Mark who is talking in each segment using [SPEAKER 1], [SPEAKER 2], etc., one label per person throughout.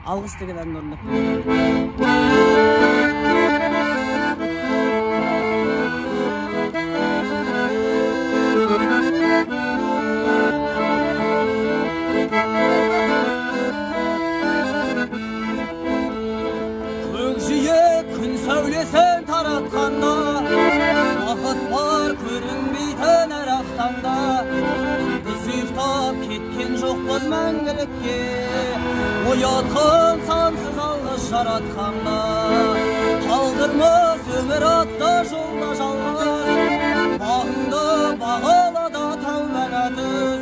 [SPEAKER 1] Algыс деген әнді орындап. Көкжие күн сәулесін таратқанда, бақыт бар көрінбейтін әр ақтаңда, біз ұйықтап кеткен жоқпыз мәңгілікке, оятқан сансыз алғыс жаратқанда. Қалдырмас өмір атты жолда жалғыз, бағыңды бағалада тәубәға түз,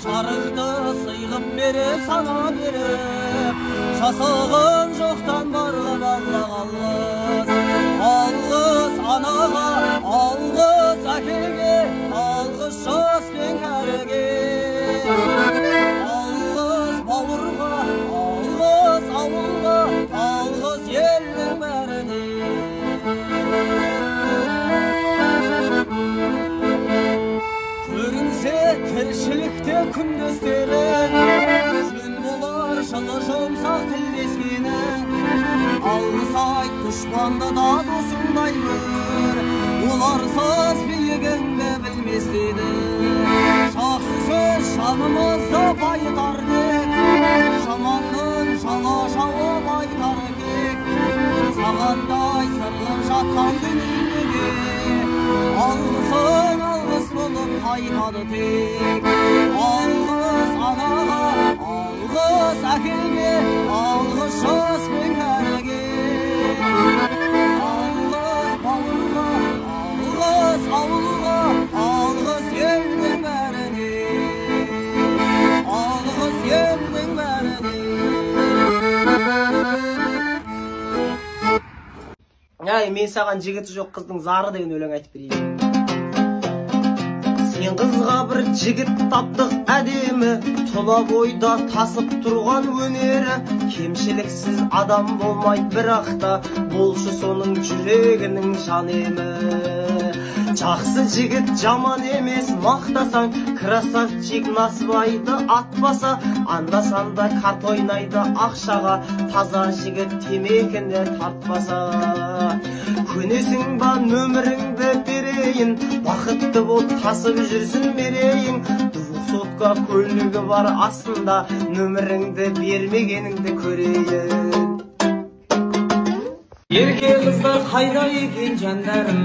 [SPEAKER 1] жарықты сыйғып беріп сана беріп, жасағын жоқтан барлап алла алғыс. Алғыс анаға, алғыс әкеге, алғыс жас пен кәріге, алғыс бауырға, алғыс ауылға, алғыс елдің бәріне. Көрінсе тіршілікте күндестері, жөн болар жылы жұмсақ тілдескені. Алғыс айт дұшпанды да досыңдай көр, оларсыз биігіңді білмес еді. Жақсы сөз жанымызды байытар дек, жаманның жала жауып айтар кек. Сағаттай сырғып жатқан дүниеге, алғысың алғыс болып қайтады тек. Алғыс анаға, алғыс әкеге, алғыс жас пен кәріге, алғыс бауырға, алғыс ауылға, алғыс елдің бәріне, алғыс елдің бәріне. Мен саған жігіті жоқ қыздың зары деген өлең айтып берейін. Сен қызға бір жігіт таптық әдемі, тұла бойда тасып тұрған өнері. Кемшіліксіз адам болмай бірақта, болшы соның жүрегінің жан емі. Жақсы жігіт жаман емес, мақтасаң, красавчик насыбайды атпаса, анда-санда карт ойнайды ақшаға, таза жігіт темекіне тартпаса. Көнесің ба нөміріңді берейін, бақытты бол тасып жүрсін мерейін. Двухсотка көлігі бар астында, нөміріңді бермегеніңді көрейін. Ерке қыздар қайда екен жандарым,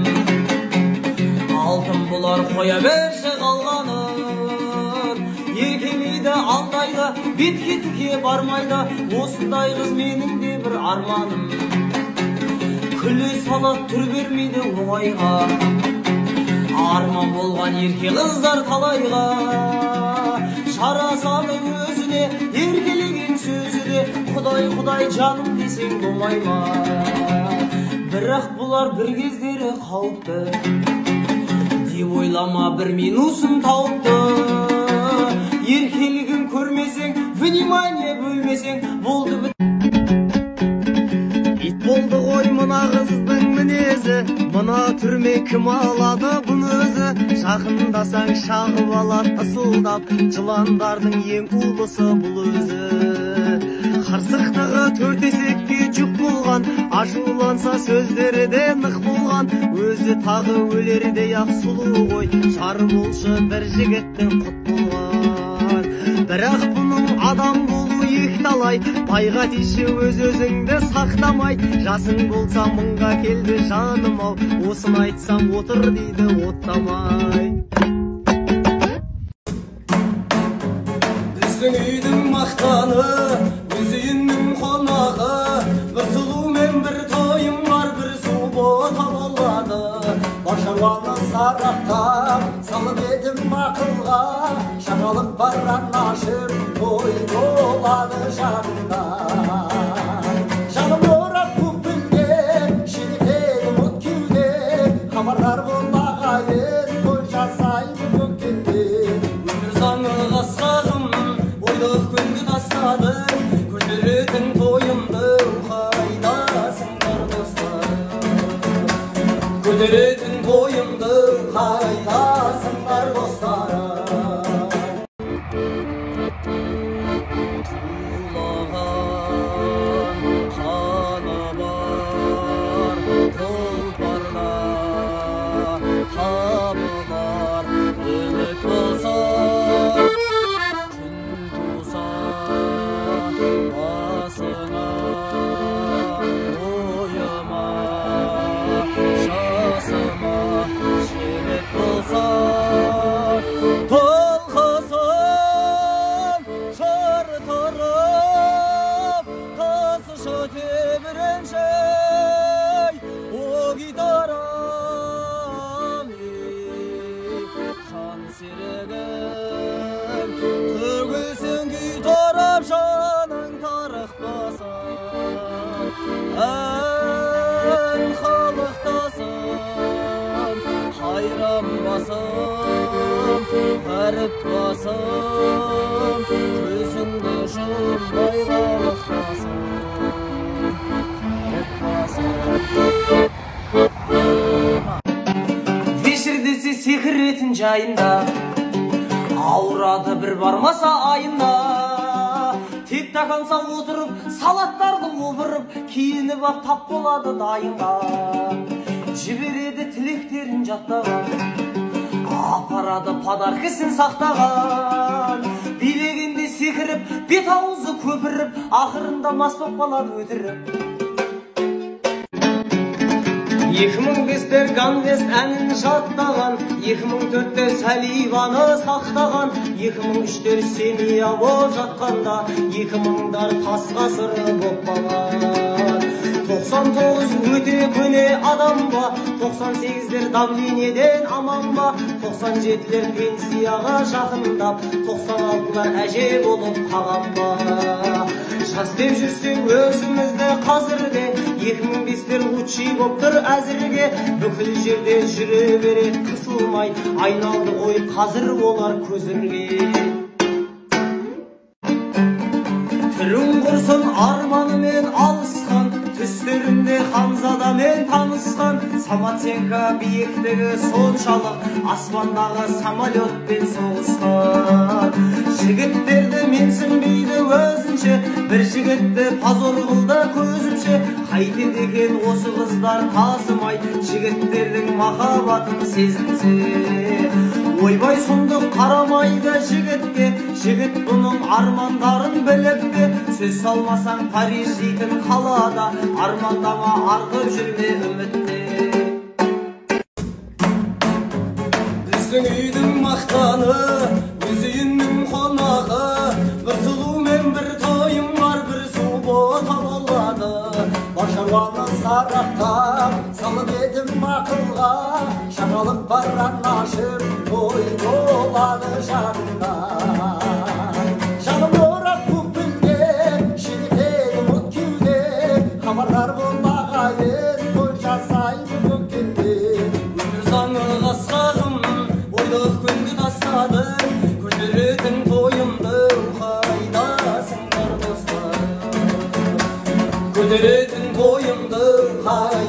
[SPEAKER 1] алтын бұлар қоя берші қалғанын. Еркелейді алдайды, бетке тіке бармайды, осындай қыз менің де бір арманым. Күлі салат түр бермейді оңайға, арман болған ерке қыздар талайға. Жарасады өзіне еркелеген сөзі де, құдай құдай жаным десең болмай ма. Бірақ бұлар бір кездері қауіпті, деп ойлама бір минусын тауыпты. Еркелігін көрмесең, внимание бөлмесең, болды біт. Ит болды ғой мына қыздың мінезі, мына түрме кім алады бұны өзі. Жақындасаң шағып алат ысылдап, жыландардың ең ұлысы бұл өзі. Қарсықтығы төрт есекке жүк болған, ашуланса сөздері де нық болған. Өзі тағы өлердей ақ сұлу ғой, жар болшы бір жігіттің құт болған. Бірақ бұның адам болу екталай, пайға тиші өз-өзіңді сақтамай. Жасың болса мыңға келді жаным ау, осын айтсам отыр дейді оттамай. Біздің үйдің мақтаны, өз үйінің қонағы, бір сұлу мен бір тойым бар, бір су бота болады. Бар шаруаны сараттап, салып едім ақылға, шағалық бар анашым, той болады жанында. Жаным орап көкпілде, шелектегі мұт кеуде, хабардар бол ағайын, той жасаймын көктемде. Өмір заңы қасқағым, ойлық күнді тастадым, көтеретін тойымды қайдасыңдар достар. Көтеретін тойымды қайдасыңдар достарым. Тулаған әріп басым, көзіңді жұмбайға мықтасым, әріп басым. Вечер десе секіретін жайында, ауырады бір бармаса айында. Тек тақанса отырып, салаттарды опырып, киініп ап тап болады дайынға. Жібереді тілектерін жаттаған, апарады подаркасын сақтаған. Билегенде секіріп, бет аузы көпіріп, ақырында мас боп қалады өтіріп. 2005-тер Ганвест әнін жаттаған, 2004-тер Сәливаны сақтаған, 2003-тер Семия боп жатқанда, 2000-дар тас ғасыры боп қалған. 99 өте көне адам ба, 98-дер давлениеден аман ба, 97-лер пенсияға жақындап, 96-лар әже болып қалған ба. Жас деп жүрсек өзімізді қазірде, 2005-тер лучший боп тұр әзірге. Бүкіл жерде жүре береді қысылмай, айналды ғой қазір олар көзірге. Түрің құрсын арманымен алысқан, түстерінде Ханзадамен танысқан. Самоценко биіктігі соншалық, аспандағы самолетпен соғысқан. Жігіттерді менсінбейді өзінше, бір жігітті позор қылды көзімше. Қайтеді екен осы қыздар тасымай, жігіттердің махаббатын сезінсе. Ойбай сұмдық қарамайды жігітке, жігіт бұның армандарын біліп пе. Сөз салмасаң Париж дейтін қалада, армандама артып жүрме үмітте. Біздің үйдің мақтаны, өз үйінің қонағы, бір сұлу мен бір тойым бар, бір су бота болады. Бар шаруаны сарақтап, салып едім ақылға, шағалық бар анашым, той болады жағында. Жаным орап көкпілде, шегітеді мұт кеуде, хабардар болмағайын, той жасайды көктемде. Өмір заңы қасқағым, ойлық күнді тастадым, көтеретін тойымды қайдасыңдар достарым. Көтеретін тойымды қайдасыңдар.